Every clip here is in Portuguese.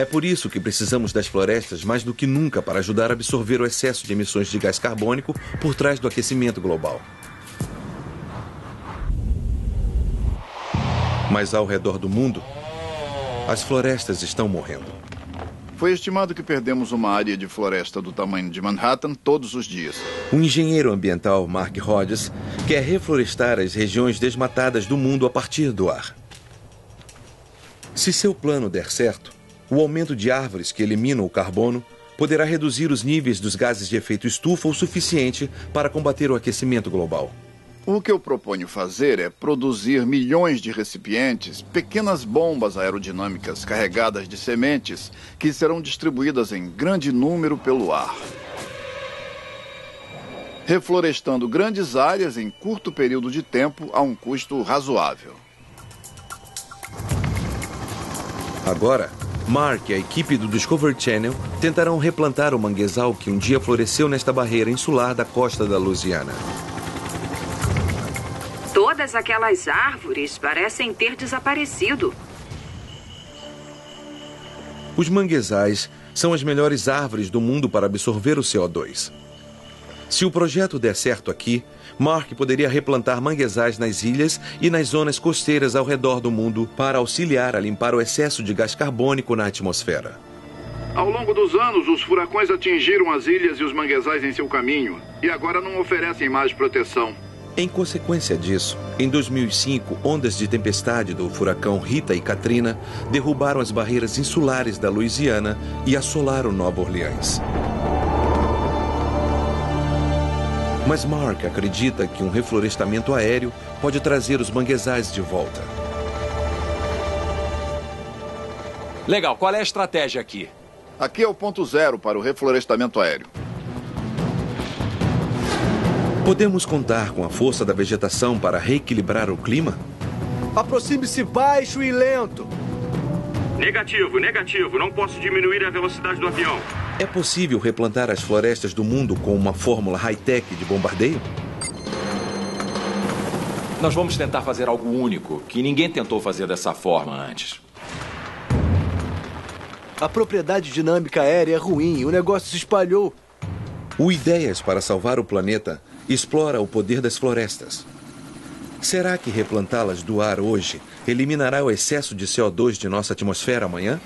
É por isso que precisamos das florestas mais do que nunca para ajudar a absorver o excesso de emissões de gás carbônico por trás do aquecimento global. Mas ao redor do mundo, as florestas estão morrendo. Foi estimado que perdemos uma área de floresta do tamanho de Manhattan todos os dias. O engenheiro ambiental Mark Hodges quer reflorestar as regiões desmatadas do mundo a partir do ar. Se seu plano der certo, o aumento de árvores que eliminam o carbono poderá reduzir os níveis dos gases de efeito estufa o suficiente para combater o aquecimento global. O que eu proponho fazer é produzir milhões de recipientes, pequenas bombas aerodinâmicas carregadas de sementes que serão distribuídas em grande número pelo ar, reflorestando grandes áreas em curto período de tempo a um custo razoável. Agora, Mark e a equipe do Discovery Channel tentarão replantar o manguezal que um dia floresceu nesta barreira insular da costa da Louisiana. Todas aquelas árvores parecem ter desaparecido. Os manguezais são as melhores árvores do mundo para absorver o CO2. Se o projeto der certo aqui, Mark poderia replantar manguezais nas ilhas e nas zonas costeiras ao redor do mundo para auxiliar a limpar o excesso de gás carbônico na atmosfera. Ao longo dos anos, os furacões atingiram as ilhas e os manguezais em seu caminho e agora não oferecem mais proteção. Em consequência disso, em 2005, ondas de tempestade do furacão Rita e Katrina derrubaram as barreiras insulares da Louisiana e assolaram Nova Orleans. Mas Mark acredita que um reflorestamento aéreo pode trazer os manguezais de volta. Legal, qual é a estratégia aqui? Aqui é o ponto zero para o reflorestamento aéreo. Podemos contar com a força da vegetação para reequilibrar o clima? Aproxime-se baixo e lento. Negativo, negativo. Não posso diminuir a velocidade do avião. É possível replantar as florestas do mundo com uma fórmula high-tech de bombardeio? Nós vamos tentar fazer algo único, que ninguém tentou fazer dessa forma antes. A propriedade dinâmica aérea é ruim, o negócio se espalhou. O Ideias para Salvar o Planeta explora o poder das florestas. Será que replantá-las do ar hoje eliminará o excesso de CO2 de nossa atmosfera amanhã?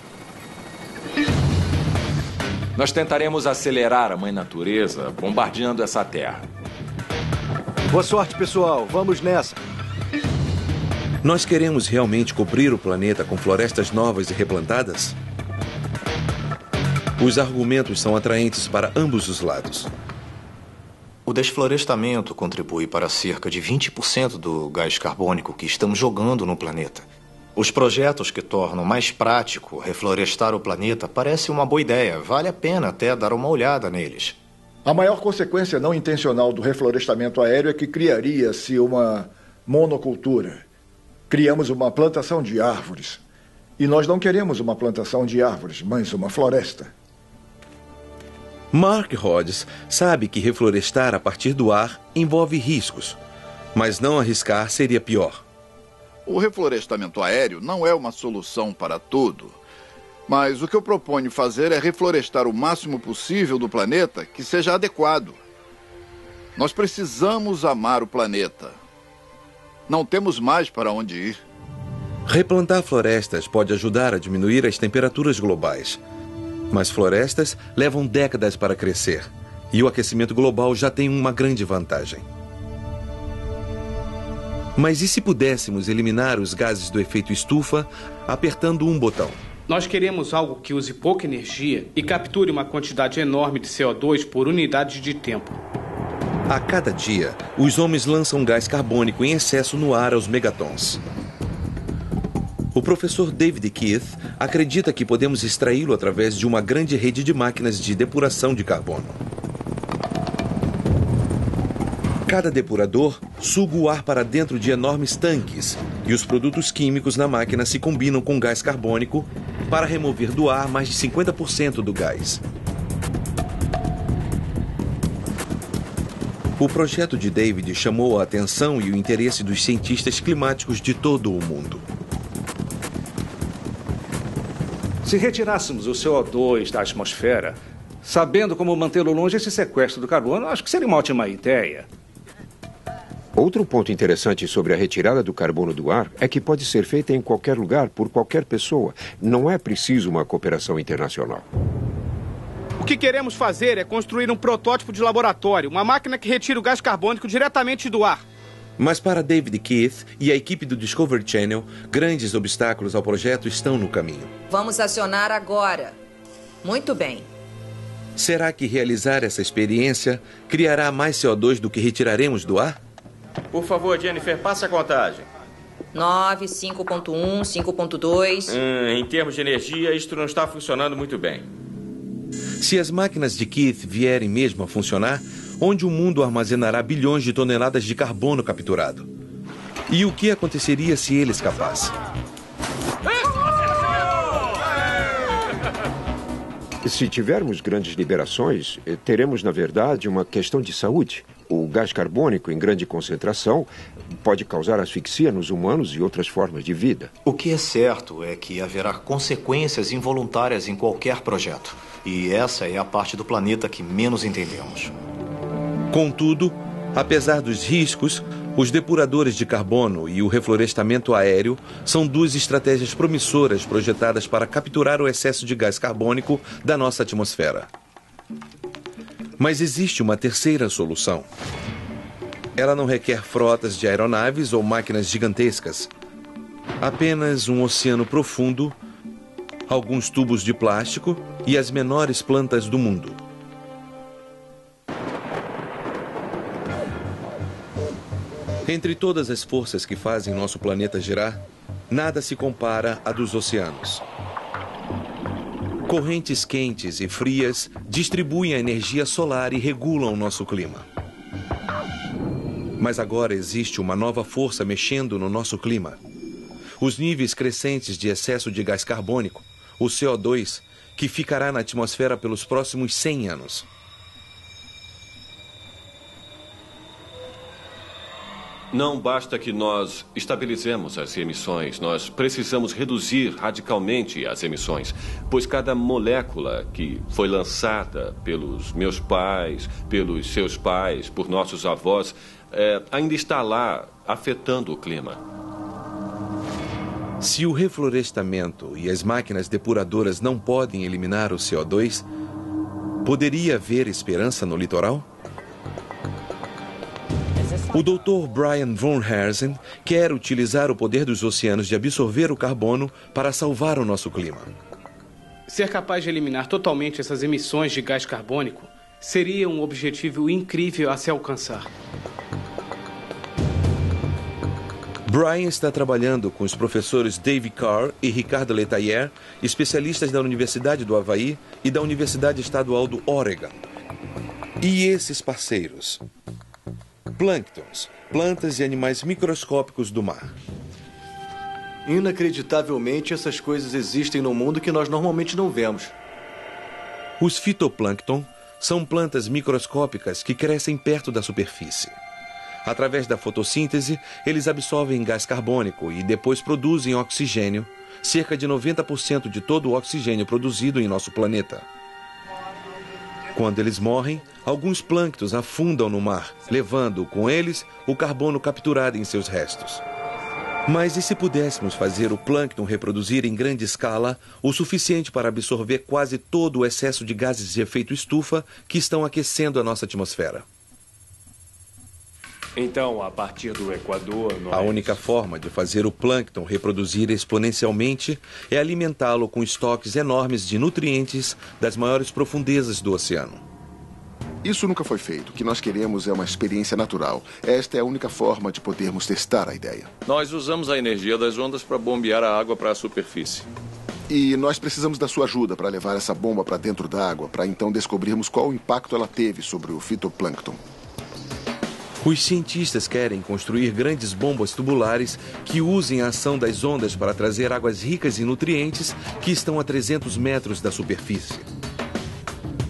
Nós tentaremos acelerar a mãe natureza bombardeando essa terra. Boa sorte, pessoal. Vamos nessa. Nós queremos realmente cobrir o planeta com florestas novas e replantadas? Os argumentos são atraentes para ambos os lados. O desflorestamento contribui para cerca de 20% do gás carbônico que estamos jogando no planeta. Os projetos que tornam mais prático reflorestar o planeta parecem uma boa ideia. Vale a pena até dar uma olhada neles. A maior consequência não intencional do reflorestamento aéreo é que criaria-se uma monocultura. Criamos uma plantação de árvores. E nós não queremos uma plantação de árvores, mas uma floresta. Mark Hodges sabe que reflorestar a partir do ar envolve riscos, mas não arriscar seria pior. O reflorestamento aéreo não é uma solução para tudo. Mas o que eu proponho fazer é reflorestar o máximo possível do planeta que seja adequado. Nós precisamos amar o planeta. Não temos mais para onde ir. Replantar florestas pode ajudar a diminuir as temperaturas globais. Mas florestas levam décadas para crescer. E o aquecimento global já tem uma grande vantagem. Mas e se pudéssemos eliminar os gases do efeito estufa apertando um botão? Nós queremos algo que use pouca energia e capture uma quantidade enorme de CO2 por unidade de tempo. A cada dia, os homens lançam gás carbônico em excesso no ar aos megatons. O professor David Keith acredita que podemos extraí-lo através de uma grande rede de máquinas de depuração de carbono. Cada depurador suga o ar para dentro de enormes tanques e os produtos químicos na máquina se combinam com gás carbônico para remover do ar mais de 50% do gás. O projeto de David chamou a atenção e o interesse dos cientistas climáticos de todo o mundo. Se retirássemos o CO2 da atmosfera, sabendo como mantê-lo longe desse sequestro do carbono, acho que seria uma ótima ideia. Outro ponto interessante sobre a retirada do carbono do ar é que pode ser feita em qualquer lugar, por qualquer pessoa. Não é preciso uma cooperação internacional. O que queremos fazer é construir um protótipo de laboratório, uma máquina que retira o gás carbônico diretamente do ar. Mas para David Keith e a equipe do Discovery Channel, grandes obstáculos ao projeto estão no caminho. Vamos acionar agora. Muito bem. Será que realizar essa experiência criará mais CO2 do que retiraremos do ar? Por favor, Jennifer, passa a contagem. 9, 5.1, 5.2... Em termos de energia, isto não está funcionando muito bem. Se as máquinas de Keith vierem mesmo a funcionar, onde o mundo armazenará bilhões de toneladas de carbono capturado? E o que aconteceria se ele escapasse? Se tivermos grandes liberações, teremos, na verdade, uma questão de saúde. O gás carbônico em grande concentração pode causar asfixia nos humanos e outras formas de vida. O que é certo é que haverá consequências involuntárias em qualquer projeto. E essa é a parte do planeta que menos entendemos. Contudo, apesar dos riscos, os depuradores de carbono e o reflorestamento aéreo são duas estratégias promissoras projetadas para capturar o excesso de gás carbônico da nossa atmosfera. Mas existe uma terceira solução. Ela não requer frotas de aeronaves ou máquinas gigantescas. Apenas um oceano profundo, alguns tubos de plástico e as menores plantas do mundo. Entre todas as forças que fazem nosso planeta girar, nada se compara à dos oceanos. Correntes quentes e frias distribuem a energia solar e regulam o nosso clima. Mas agora existe uma nova força mexendo no nosso clima. Os níveis crescentes de excesso de gás carbônico, o CO2, que ficará na atmosfera pelos próximos 100 anos. Não basta que nós estabilizemos as emissões, nós precisamos reduzir radicalmente as emissões, pois cada molécula que foi lançada pelos meus pais, pelos seus pais, por nossos avós, ainda está lá afetando o clima. Se o reflorestamento e as máquinas depuradoras não podem eliminar o CO2, poderia haver esperança no litoral? O Dr. Brian von Herzen quer utilizar o poder dos oceanos de absorver o carbono para salvar o nosso clima. Ser capaz de eliminar totalmente essas emissões de gás carbônico seria um objetivo incrível a se alcançar. Brian está trabalhando com os professores Dave Carr e Ricardo Letayer, especialistas da Universidade do Havaí e da Universidade Estadual do Oregon. E esses parceiros? Plânctons, plantas e animais microscópicos do mar. Inacreditavelmente, essas coisas existem no mundo que nós normalmente não vemos. Os fitoplâncton são plantas microscópicas que crescem perto da superfície. Através da fotossíntese, eles absorvem gás carbônico e depois produzem oxigênio, cerca de 90% de todo o oxigênio produzido em nosso planeta. Quando eles morrem, alguns plânctons afundam no mar, levando com eles o carbono capturado em seus restos. Mas e se pudéssemos fazer o plâncton reproduzir em grande escala o suficiente para absorver quase todo o excesso de gases de efeito estufa que estão aquecendo a nossa atmosfera? Então, a partir do Equador... A única forma de fazer o plâncton reproduzir exponencialmente é alimentá-lo com estoques enormes de nutrientes das maiores profundezas do oceano. Isso nunca foi feito. O que nós queremos é uma experiência natural. Esta é a única forma de podermos testar a ideia. Nós usamos a energia das ondas para bombear a água para a superfície. E nós precisamos da sua ajuda para levar essa bomba para dentro da água, para então descobrirmos qual o impacto ela teve sobre o fitoplâncton. Os cientistas querem construir grandes bombas tubulares que usem a ação das ondas para trazer águas ricas em nutrientes que estão a 300 metros da superfície.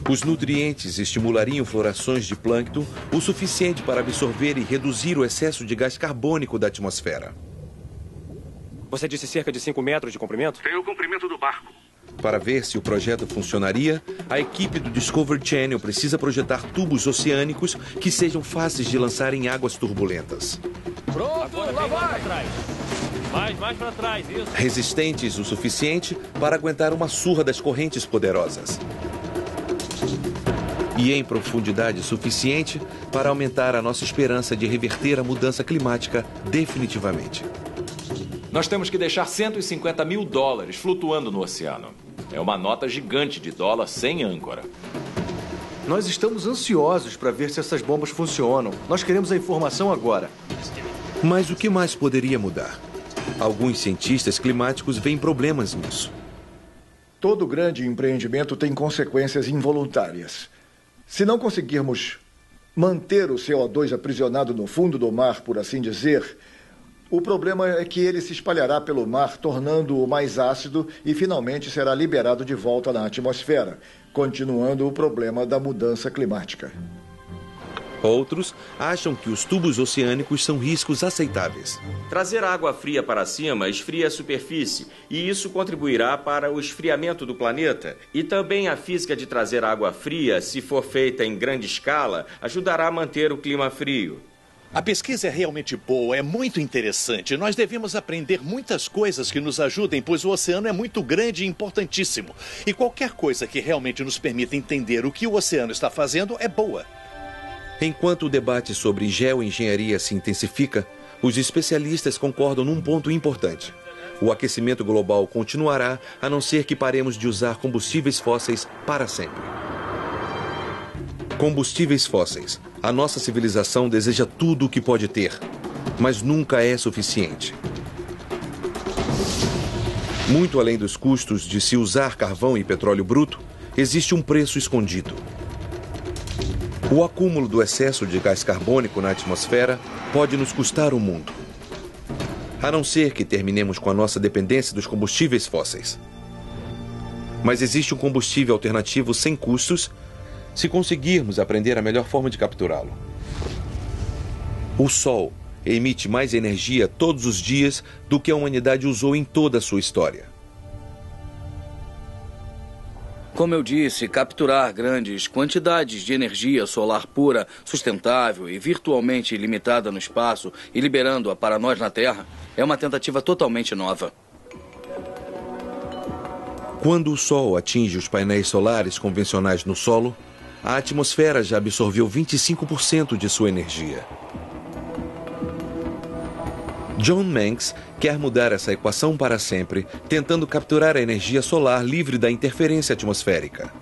Os nutrientes estimulariam florações de plâncton o suficiente para absorver e reduzir o excesso de gás carbônico da atmosfera. Você disse cerca de 5 metros de comprimento? Tem o comprimento do barco. para ver se o projeto funcionaria, a equipe do Discovery Channel precisa projetar tubos oceânicos que sejam fáceis de lançar em águas turbulentas. Pronto, agora lá vai! Mais para trás, isso. Resistentes o suficiente para aguentar uma surra das correntes poderosas. E em profundidade suficiente para aumentar a nossa esperança de reverter a mudança climática definitivamente. Nós temos que deixar 150 mil dólares flutuando no oceano. É uma nota gigante de dólar sem âncora. Nós estamos ansiosos para ver se essas bombas funcionam. Nós queremos a informação agora. Mas o que mais poderia mudar? Alguns cientistas climáticos veem problemas nisso. Todo grande empreendimento tem consequências involuntárias. Se não conseguirmos manter o CO2 aprisionado no fundo do mar, por assim dizer, o problema é que ele se espalhará pelo mar, tornando-o mais ácido e finalmente será liberado de volta na atmosfera, continuando o problema da mudança climática. Outros acham que os tubos oceânicos são riscos aceitáveis. Trazer água fria para cima esfria a superfície e isso contribuirá para o esfriamento do planeta. E também a física de trazer água fria, se for feita em grande escala, ajudará a manter o clima frio. A pesquisa é realmente boa, é muito interessante. Nós devemos aprender muitas coisas que nos ajudem, pois o oceano é muito grande e importantíssimo. E qualquer coisa que realmente nos permita entender o que o oceano está fazendo é boa. Enquanto o debate sobre geoengenharia se intensifica, os especialistas concordam num ponto importante. O aquecimento global continuará, a não ser que paremos de usar combustíveis fósseis para sempre. Combustíveis fósseis. A nossa civilização deseja tudo o que pode ter, mas nunca é suficiente. Muito além dos custos de se usar carvão e petróleo bruto, existe um preço escondido. O acúmulo do excesso de gás carbônico na atmosfera pode nos custar o mundo. A não ser que terminemos com a nossa dependência dos combustíveis fósseis. Mas existe um combustível alternativo sem custos se conseguirmos aprender a melhor forma de capturá-lo. O Sol emite mais energia todos os dias do que a humanidade usou em toda a sua história. Como eu disse, capturar grandes quantidades de energia solar pura, sustentável e virtualmente ilimitada no espaço e liberando-a para nós na Terra é uma tentativa totalmente nova. Quando o Sol atinge os painéis solares convencionais no solo, a atmosfera já absorveu 25% de sua energia. John Manx quer mudar essa equação para sempre, tentando capturar a energia solar livre da interferência atmosférica.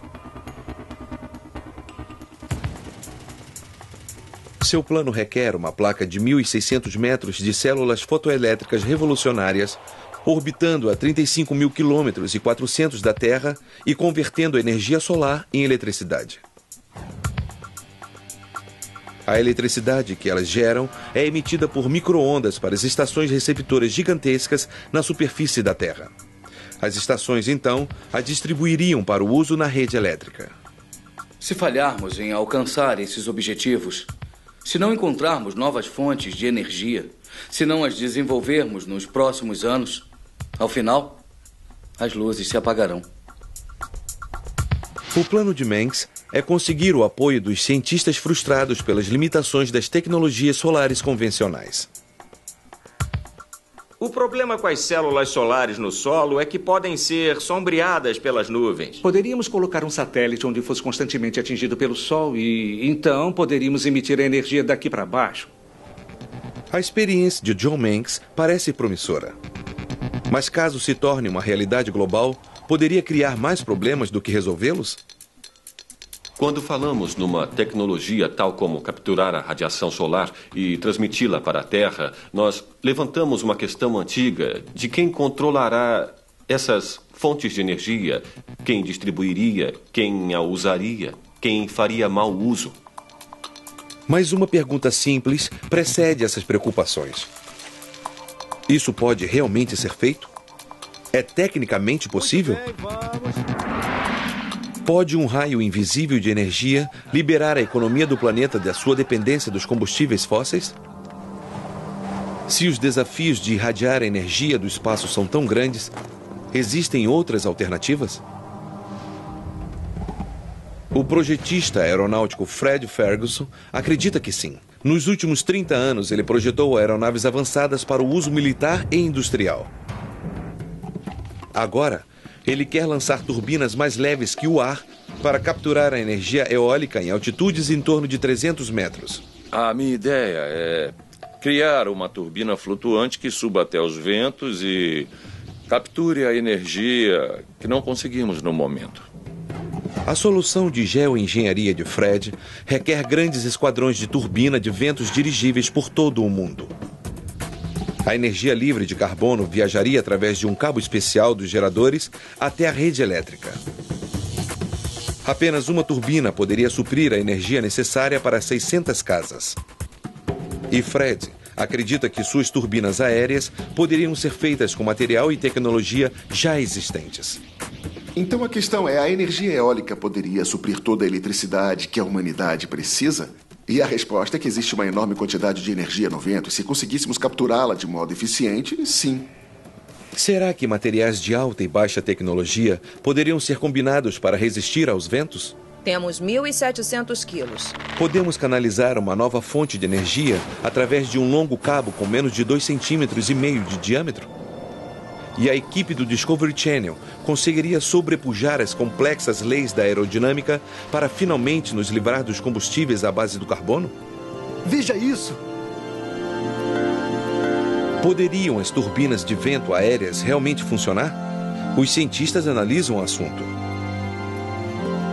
Seu plano requer uma placa de 1.600 metros de células fotoelétricas revolucionárias, orbitando a 35 mil quilômetros e 400 da Terra e convertendo a energia solar em eletricidade. A eletricidade que elas geram é emitida por micro-ondas para as estações receptoras gigantescas na superfície da Terra. As estações, então, a distribuiriam para o uso na rede elétrica. Se falharmos em alcançar esses objetivos, se não encontrarmos novas fontes de energia, se não as desenvolvermos nos próximos anos, ao final, as luzes se apagarão. O plano de Manx é conseguir o apoio dos cientistas frustrados pelas limitações das tecnologias solares convencionais. O problema com as células solares no solo é que podem ser sombreadas pelas nuvens. Poderíamos colocar um satélite onde fosse constantemente atingido pelo Sol e, então, poderíamos emitir a energia daqui para baixo. A experiência de John Manx parece promissora. Mas caso se torne uma realidade global, poderia criar mais problemas do que resolvê-los? Quando falamos numa tecnologia tal como capturar a radiação solar e transmiti-la para a Terra, nós levantamos uma questão antiga de quem controlará essas fontes de energia, quem distribuiria, quem a usaria, quem faria mau uso. Mas uma pergunta simples precede essas preocupações. Isso pode realmente ser feito? É tecnicamente possível? Pode um raio invisível de energia liberar a economia do planeta da sua dependência dos combustíveis fósseis? Se os desafios de irradiar a energia do espaço são tão grandes, existem outras alternativas? O projetista aeronáutico Fred Ferguson acredita que sim. Nos últimos 30 anos, ele projetou aeronaves avançadas para o uso militar e industrial. Agora, ele quer lançar turbinas mais leves que o ar para capturar a energia eólica em altitudes em torno de 300 metros. A minha ideia é criar uma turbina flutuante que suba até os ventos e capture a energia que não conseguimos no momento. A solução de geoengenharia de Fred requer grandes esquadrões de turbina de ventos dirigíveis por todo o mundo. A energia livre de carbono viajaria através de um cabo especial dos geradores até a rede elétrica. Apenas uma turbina poderia suprir a energia necessária para 600 casas. E Fred acredita que suas turbinas aéreas poderiam ser feitas com material e tecnologia já existentes. Então a questão é, a energia eólica poderia suprir toda a eletricidade que a humanidade precisa? E a resposta é que existe uma enorme quantidade de energia no vento. E se conseguíssemos capturá-la de modo eficiente, sim. Será que materiais de alta e baixa tecnologia poderiam ser combinados para resistir aos ventos? Temos 1.700 quilos. Podemos canalizar uma nova fonte de energia através de um longo cabo com menos de 2,5 centímetros de diâmetro? E a equipe do Discovery Channel conseguiria sobrepujar as complexas leis da aerodinâmica para finalmente nos livrar dos combustíveis à base do carbono? Veja isso! Poderiam as turbinas de vento aéreas realmente funcionar? Os cientistas analisam o assunto.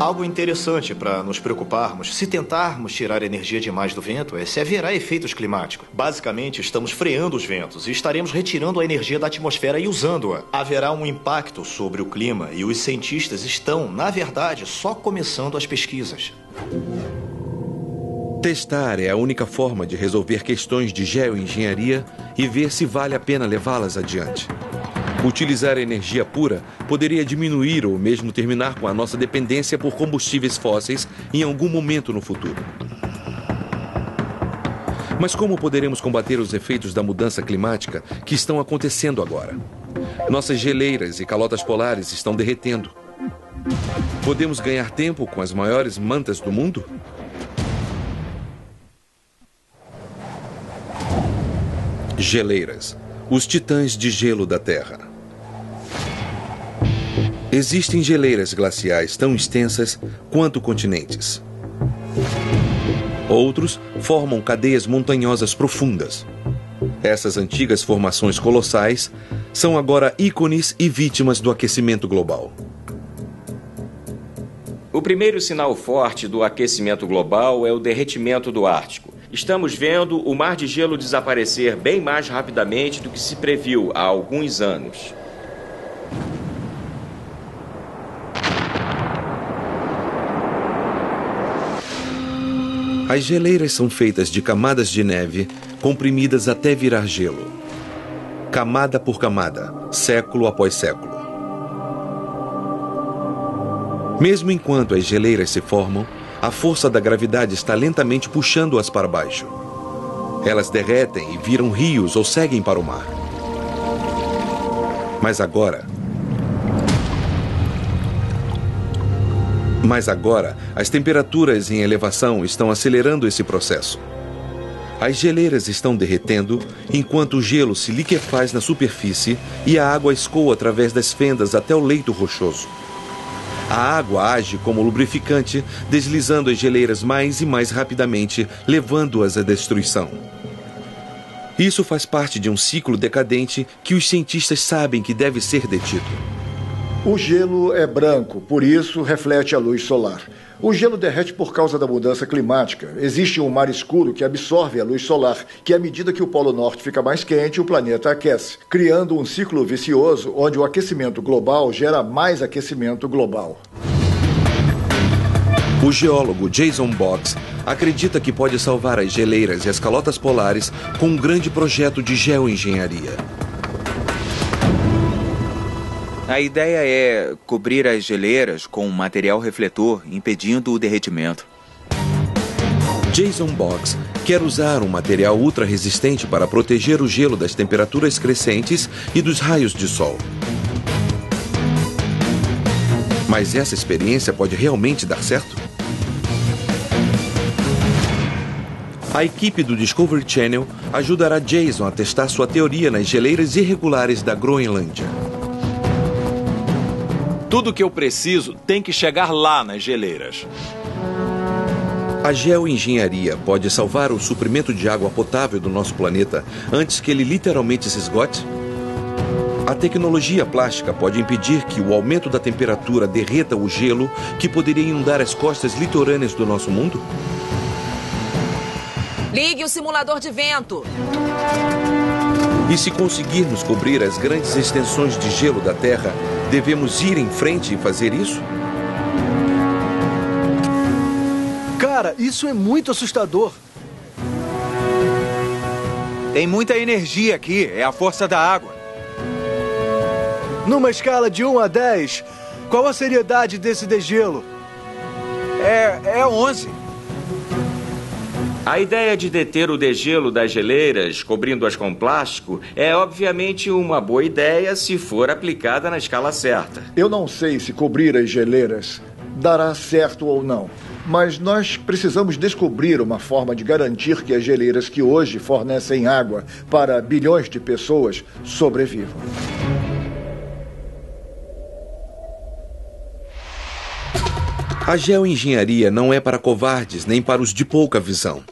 Algo interessante para nos preocuparmos, se tentarmos tirar energia demais do vento, é se haverá efeitos climáticos. Basicamente, estamos freando os ventos e estaremos retirando a energia da atmosfera e usando-a. Haverá um impacto sobre o clima e os cientistas estão, na verdade, só começando as pesquisas. Testar é a única forma de resolver questões de geoengenharia e ver se vale a pena levá-las adiante. Utilizar energia pura poderia diminuir ou mesmo terminar com a nossa dependência por combustíveis fósseis em algum momento no futuro. Mas como poderemos combater os efeitos da mudança climática que estão acontecendo agora? Nossas geleiras e calotas polares estão derretendo. Podemos ganhar tempo com as maiores mantas do mundo? Geleiras, os titãs de gelo da Terra. Existem geleiras glaciais tão extensas quanto continentes. Outros formam cadeias montanhosas profundas. Essas antigas formações colossais são agora ícones e vítimas do aquecimento global. O primeiro sinal forte do aquecimento global é o derretimento do Ártico. Estamos vendo o mar de gelo desaparecer bem mais rapidamente do que se previu há alguns anos. As geleiras são feitas de camadas de neve comprimidas até virar gelo. Camada por camada, século após século. Mesmo enquanto as geleiras se formam, a força da gravidade está lentamente puxando-as para baixo. Elas derretem e viram rios ou seguem para o mar. Mas agora, as temperaturas em elevação estão acelerando esse processo. As geleiras estão derretendo enquanto o gelo se liquefaz na superfície e a água escoa através das fendas até o leito rochoso. A água age como lubrificante, deslizando as geleiras mais e mais rapidamente, levando-as à destruição. Isso faz parte de um ciclo decadente que os cientistas sabem que deve ser detido. O gelo é branco, por isso reflete a luz solar. O gelo derrete por causa da mudança climática. Existe um mar escuro que absorve a luz solar, que à medida que o Polo Norte fica mais quente, o planeta aquece, criando um ciclo vicioso onde o aquecimento global gera mais aquecimento global. O geólogo Jason Boggs acredita que pode salvar as geleiras e as calotas polares com um grande projeto de geoengenharia. A ideia é cobrir as geleiras com um material refletor, impedindo o derretimento. Jason Boggs quer usar um material ultra-resistente para proteger o gelo das temperaturas crescentes e dos raios de sol. Mas essa experiência pode realmente dar certo? A equipe do Discovery Channel ajudará Jason a testar sua teoria nas geleiras irregulares da Groenlândia. Tudo que eu preciso tem que chegar lá nas geleiras. A geoengenharia pode salvar o suprimento de água potável do nosso planeta antes que ele literalmente se esgote? A tecnologia plástica pode impedir que o aumento da temperatura derreta o gelo que poderia inundar as costas litorâneas do nosso mundo? Ligue o simulador de vento. E se conseguirmos cobrir as grandes extensões de gelo da Terra, devemos ir em frente e fazer isso? Cara, isso é muito assustador. Tem muita energia aqui, é a força da água. Numa escala de 1 a 10, qual a seriedade desse degelo? É 11. A ideia de deter o degelo das geleiras, cobrindo-as com plástico, é obviamente uma boa ideia se for aplicada na escala certa. Eu não sei se cobrir as geleiras dará certo ou não, mas nós precisamos descobrir uma forma de garantir que as geleiras que hoje fornecem água para bilhões de pessoas sobrevivam. A geoengenharia não é para covardes nem para os de pouca visão.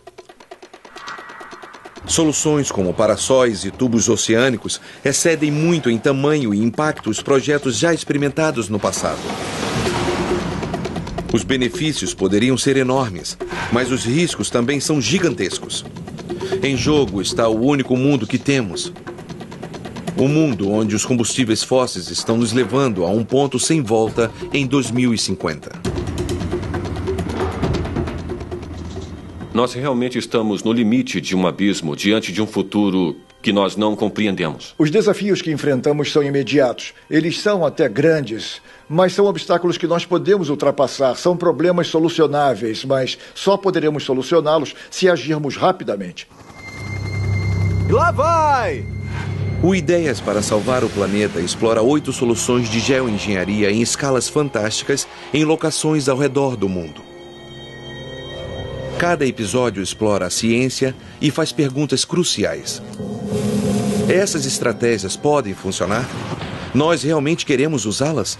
Soluções como parassóis e tubos oceânicos excedem muito em tamanho e impacto os projetos já experimentados no passado. Os benefícios poderiam ser enormes, mas os riscos também são gigantescos. Em jogo está o único mundo que temos. O mundo onde os combustíveis fósseis estão nos levando a um ponto sem volta em 2050. Nós realmente estamos no limite de um abismo diante de um futuro que nós não compreendemos. Os desafios que enfrentamos são imediatos. Eles são até grandes, mas são obstáculos que nós podemos ultrapassar. São problemas solucionáveis, mas só poderemos solucioná-los se agirmos rapidamente. Lá vai! O Ideias para Salvar o Planeta explora 8 soluções de geoengenharia em escalas fantásticas em locações ao redor do mundo. Cada episódio explora a ciência e faz perguntas cruciais. Essas estratégias podem funcionar? Nós realmente queremos usá-las?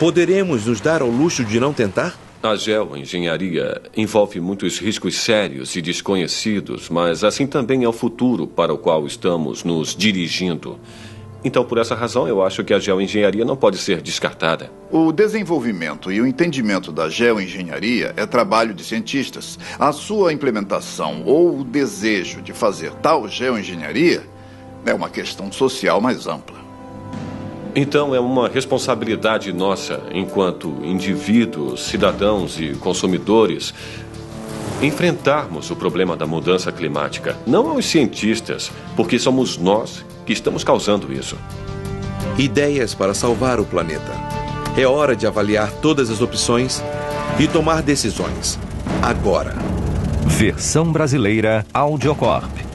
Poderemos nos dar ao luxo de não tentar? A geoengenharia envolve muitos riscos sérios e desconhecidos, mas assim também é o futuro para o qual estamos nos dirigindo. Então, por essa razão, eu acho que a geoengenharia não pode ser descartada. O desenvolvimento e o entendimento da geoengenharia é trabalho de cientistas. A sua implementação ou o desejo de fazer tal geoengenharia é uma questão social mais ampla. Então, é uma responsabilidade nossa, enquanto indivíduos, cidadãos e consumidores, enfrentarmos o problema da mudança climática. Não aos cientistas, porque somos nós que estamos causando isso. Ideias para salvar o planeta. É hora de avaliar todas as opções e tomar decisões. Agora. Versão brasileira Audiocorp.